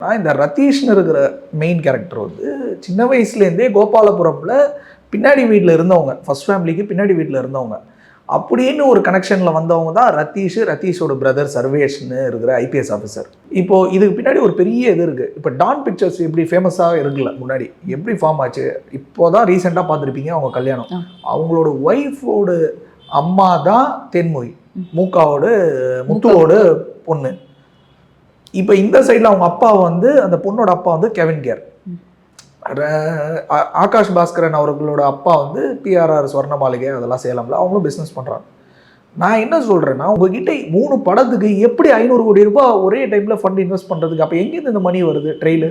இந்த ரதீஷ்னு இருக்கிற main character வந்து சின்ன வயசுலேருந்தே கோபாலபுரமில் பின்னாடி வீட்டில் இருந்தவங்க, ஃபர்ஸ்ட் ஃபேமிலிக்கு பின்னாடி வீட்டில் இருந்தவங்க. அப்படின்னு ஒரு கனெக்ஷனில் வந்தவங்க தான் ரதீஷோட பிரதர் சர்வேஷ்னு இருக்கிற ஐபிஎஸ் ஆஃபீஸர். இப்போது இதுக்கு பின்னாடி ஒரு பெரிய இது இருக்குது. இப்போ டான் பிக்சர்ஸ் எப்படி ஃபேமஸாக இருக்குல்ல, முன்னாடி எப்படி ஃபார்ம் ஆச்சு, இப்போ தான் ரீசெண்டாக பார்த்துருப்பீங்க அவங்க கல்யாணம். அவங்களோட ஒய்ஃபோட அம்மா தான் தென்மொழி, முத்துவோட பொண்ணு. இப்போ இந்த சைடில் அவங்க அப்பா வந்து, அந்த பொண்ணோட அப்பா வந்து கெவின் கேர், ஆகாஷ் பாஸ்கரன் அவர்களோட அப்பா வந்து பிஆர்ஆர் ஸ்வர்ண மாளிகை அதெல்லாம் சேலம்ல அவங்களும் பிஸ்னஸ் பண்ணுறாங்க. நான் என்ன சொல்கிறேன்னா, உங்ககிட்ட 3 படத்துக்கு எப்படி 500 கோடி ரூபாய் ஒரே டைமில் ஃபண்ட் இன்வெஸ்ட் பண்ணுறதுக்கு அப்போ எங்கேருந்து இந்த மணி வருது? ட்ரெயிலு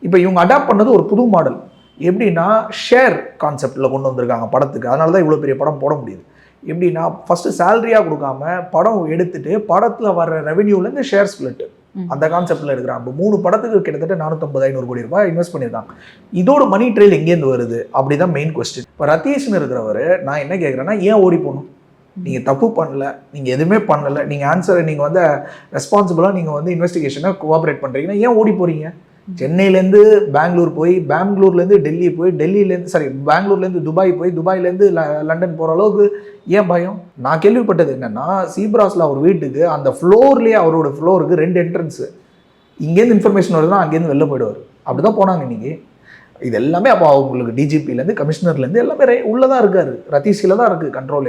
இப்போ இவங்க அடாப்ட் பண்ணது ஒரு புது மாடல். எப்படின்னா ஷேர் கான்செப்டில் கொண்டு வந்திருக்காங்க படத்துக்கு. அதனால தான் இவ்வளோ பெரிய படம் போட முடியுது. எப்படின்னா ஃபஸ்ட்டு சேலரியாக கொடுக்காம படம் எடுத்துகிட்டு படத்தில் வர்ற ரெவென்யூலேருந்து ஷேர் ஸ்பிளிட்டு அந்த கான்செப்டில் எடுக்கிறாங்க. 3 படத்துக்கு கிட்டத்தட்ட 450-500 கோடி ரூபாய் இன்வெஸ்ட் பண்ணியிருக்காங்க. இதோட மணி ட்ரெயில் எங்கேருந்து வருது? அப்படி தான் மெயின் கொஸ்டின். இப்போ ரதீஷ்னு இருக்கிறவர், நான் என்ன கேட்குறேன்னா, ஏன் ஓடி போகணும்? நீங்கள் தப்பு பண்ணல, நீங்கள் எதுவுமே பண்ணலை, நீங்கள் ஆன்சரை நீங்கள் வந்து ரெஸ்பான்சிபிளாக நீங்கள் வந்து இன்வெஸ்டிகேஷனை கோஆப்ரேட் பண்ணுறீங்கன்னா ஏன் ஓடி போகிறீங்க? சென்னையிலேருந்து பெங்களூர் போய், பெங்களூர்லேருந்து டெல்லி போய், டெல்லியிலேருந்து பெங்களூர்லேருந்து துபாய் போய், துபாயிலேருந்து லண்டன் போகிற அளவுக்கு ஏன் பயம்? நான் கேள்விப்பட்டது என்னென்னா, சீப்ராஸில் அவர் வீட்டுக்கு அந்த ஃப்ளோர்லேயே, அவரோட ஃப்ளோருக்கு 2 என்ட்ரன்ஸு. இங்கேருந்து இன்ஃபர்மேஷன் வருதுன்னா அங்கேருந்து வெளில போயிடுவார். அப்படி தான் போனாங்க இன்றைக்கி. இது எல்லாமே அப்போ அவங்களுக்கு டிஜிபிலேருந்து கமிஷனர்லேருந்து எல்லாமே உள்ளே தான் இருக்கார். ரதீஷில் தான் இருக்குது கண்ட்ரோலே.